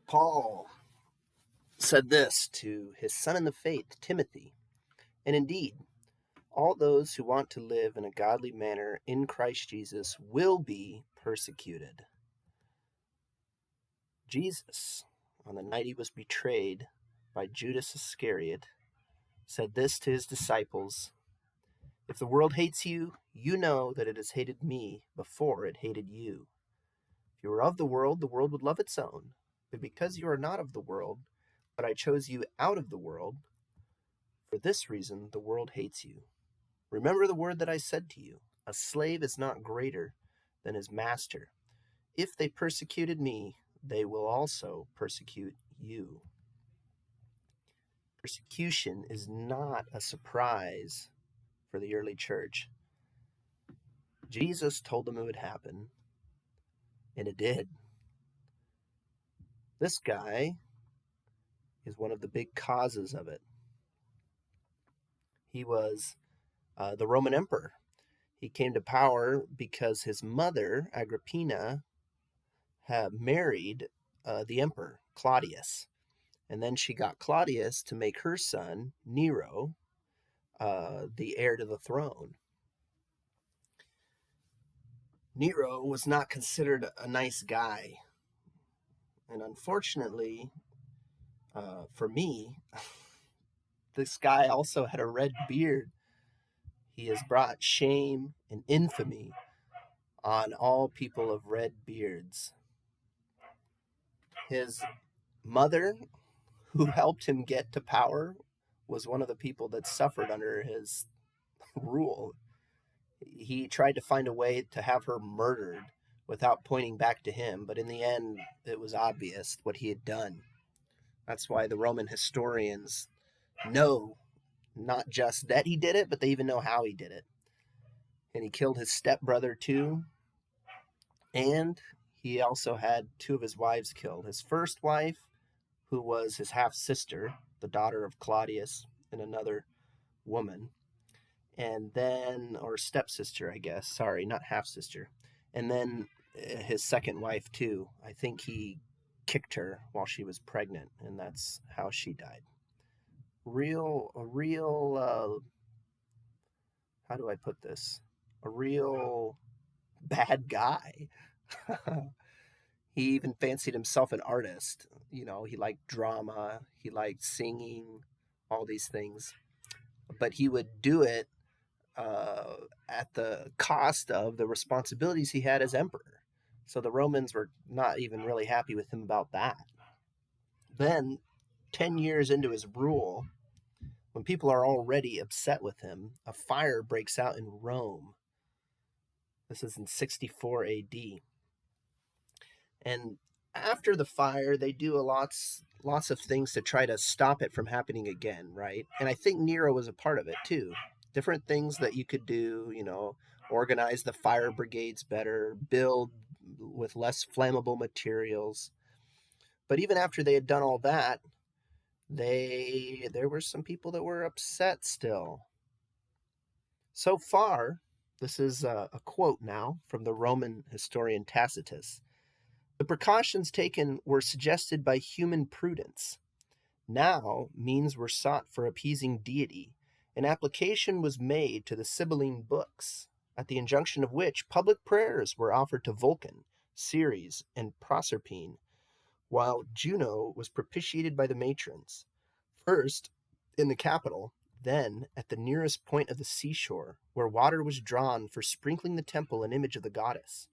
Paul said this to his son in the faith, Timothy. And indeed, all those who want to live in a godly manner in Christ Jesus will be persecuted. Jesus, on the night he was betrayed by Judas Iscariot, said this to his disciples: "If the world hates you, you know that it has hated me before it hated you. If you were of the world would love its own. But because you are not of the world, but I chose you out of the world, for this reason the world hates you. Remember the word that I said to you: a slave is not greater than his master. If they persecuted me, they will also persecute you." Persecution is not a surprise for the early church. Jesus told them it would happen, and it did. This guy is one of the big causes of it. He was the Roman emperor. He came to power because his mother, Agrippina, had married the emperor, Claudius. And then she got Claudius to make her son, Nero, the heir to the throne. Nero was not considered a nice guy. And unfortunately, for me, this guy also had a red beard. He has brought shame and infamy on all people of red beards. His mother, who helped him get to power, was one of the people that suffered under his rule. He tried to find a way to have her murdered without pointing back to him, but in the end, it was obvious what he had done. That's why the Roman historians know not just that he did it, but they even know how he did it. And he killed his stepbrother too, and he also had two of his wives killed. His first wife, who was his half-sister, the daughter of Claudius, and another woman. And then, or stepsister, I guess. Sorry, not half-sister. And then his second wife, too. I think he kicked her while she was pregnant, and that's how she died. How do I put this? A real bad guy. He even fancied himself an artist. He liked drama, he liked singing, all these things. But he would do it at the cost of the responsibilities he had as emperor. So the Romans were not even really happy with him about that. Then, 10 years into his rule, when people are already upset with him, a fire breaks out in Rome. This is in 64 AD. And after the fire, they do lots of things to try to stop it from happening again, right? And I think Nero was a part of it too. Different things that you could do, organize the fire brigades better, build with less flammable materials. But even after they had done all that, there were some people that were upset still. So far, this is a quote now from the Roman historian Tacitus. The precautions taken were suggested by human prudence. Now means were sought for appeasing deity. An application was made to the Sibylline books, at the injunction of which public prayers were offered to Vulcan, Ceres, and Proserpine, while Juno was propitiated by the matrons, first in the capital, then at the nearest point of the seashore, where water was drawn for sprinkling the temple and image of the goddess.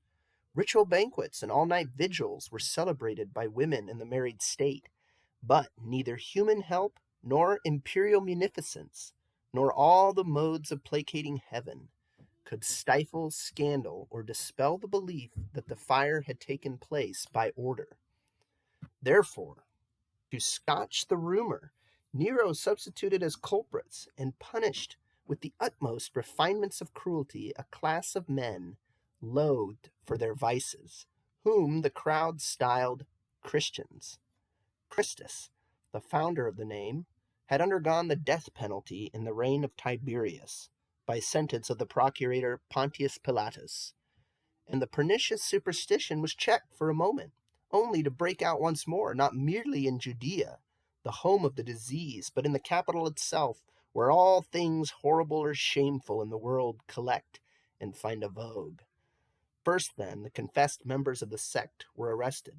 Ritual banquets and all-night vigils were celebrated by women in the married state, but neither human help nor imperial munificence, nor all the modes of placating heaven, could stifle scandal or dispel the belief that the fire had taken place by order. Therefore, to scotch the rumor, Nero substituted as culprits and punished with the utmost refinements of cruelty a class of men loathed for their vices, whom the crowd styled Christians. Christus, the founder of the name, had undergone the death penalty in the reign of Tiberius by sentence of the procurator Pontius Pilatus, and the pernicious superstition was checked for a moment, only to break out once more, not merely in Judea, the home of the disease, but in the capital itself, where all things horrible or shameful in the world collect and find a vogue. First, then, the confessed members of the sect were arrested.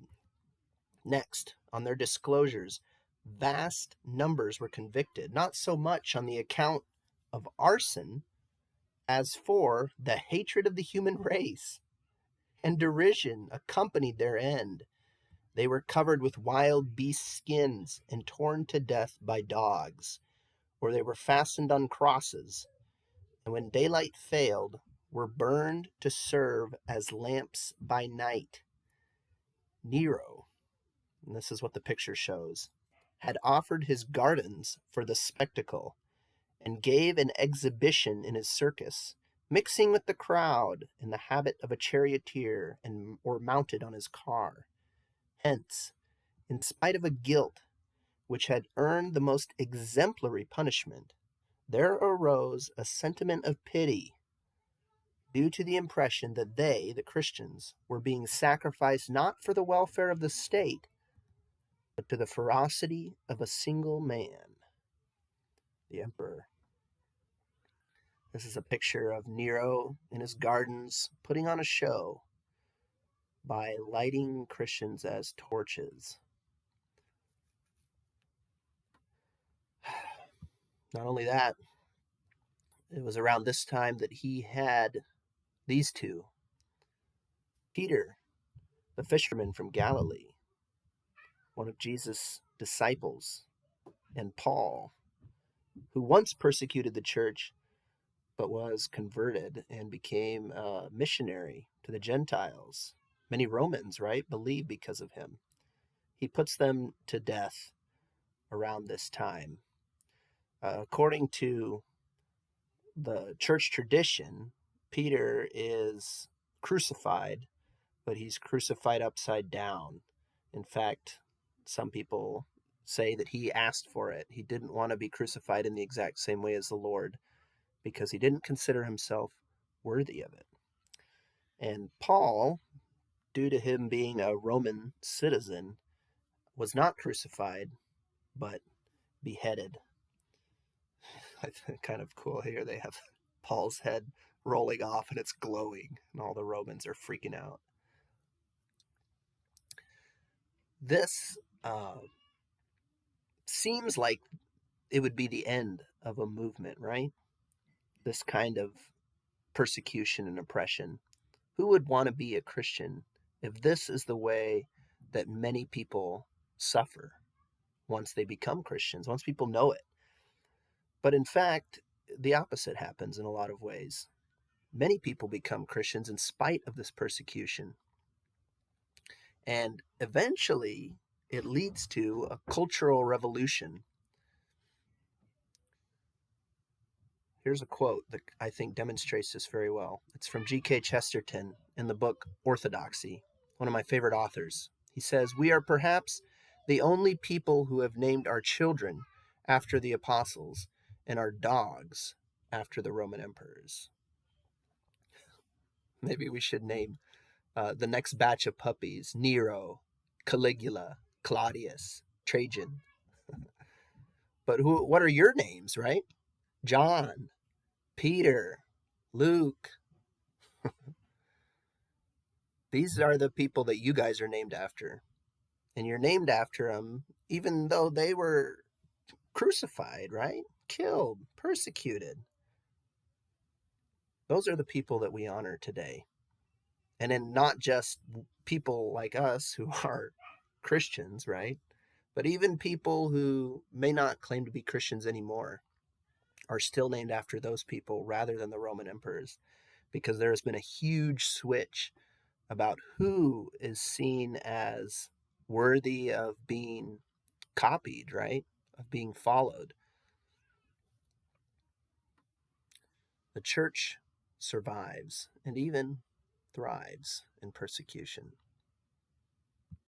Next, on their disclosures, vast numbers were convicted, not so much on the account of arson as for the hatred of the human race, and derision accompanied their end. They were covered with wild beast skins and torn to death by dogs, or they were fastened on crosses, and when daylight failed, were burned to serve as lamps by night. Nero, and this is what the picture shows, had offered his gardens for the spectacle, and gave an exhibition in his circus, mixing with the crowd in the habit of a charioteer or mounted on his car. Hence, in spite of a guilt which had earned the most exemplary punishment, there arose a sentiment of pity, due to the impression that they, the Christians, were being sacrificed not for the welfare of the state, but to the ferocity of a single man, the emperor. This is a picture of Nero in his gardens putting on a show by lighting Christians as torches. Not only that, it was around this time that he had these two, Peter, the fisherman from Galilee, one of Jesus' disciples, and Paul, who once persecuted the church but was converted and became a missionary to the Gentiles. Many Romans, right, believe because of him. He puts them to death around this time. According to the church tradition, Peter is crucified, but he's crucified upside down. In fact, some people say that he asked for it. He didn't want to be crucified in the exact same way as the Lord because he didn't consider himself worthy of it. And Paul, due to him being a Roman citizen, was not crucified, but beheaded. I think kind of cool here. They have Paul's head rolling off and it's glowing, and all the Romans are freaking out. This seems like it would be the end of a movement, right? This kind of persecution and oppression. Who would want to be a Christian if this is the way that many people suffer once they become Christians, once people know it? But in fact, the opposite happens in a lot of ways. Many people become Christians in spite of this persecution. And eventually, it leads to a cultural revolution. Here's a quote that I think demonstrates this very well. It's from G.K. Chesterton in the book Orthodoxy, one of my favorite authors. He says, "We are perhaps the only people who have named our children after the apostles and our dogs after the Roman emperors." Maybe we should name the next batch of puppies Nero, Caligula, Claudius, Trajan. But what are your names, right? John, Peter, Luke. These are the people that you guys are named after. And you're named after them even though they were crucified, right? Killed, persecuted. Those are the people that we honor today. And then not just people like us who are Christians, right? But even people who may not claim to be Christians anymore are still named after those people rather than the Roman emperors, because there has been a huge switch about who is seen as worthy of being copied, right? Of being followed. The church survives and even thrives in persecution.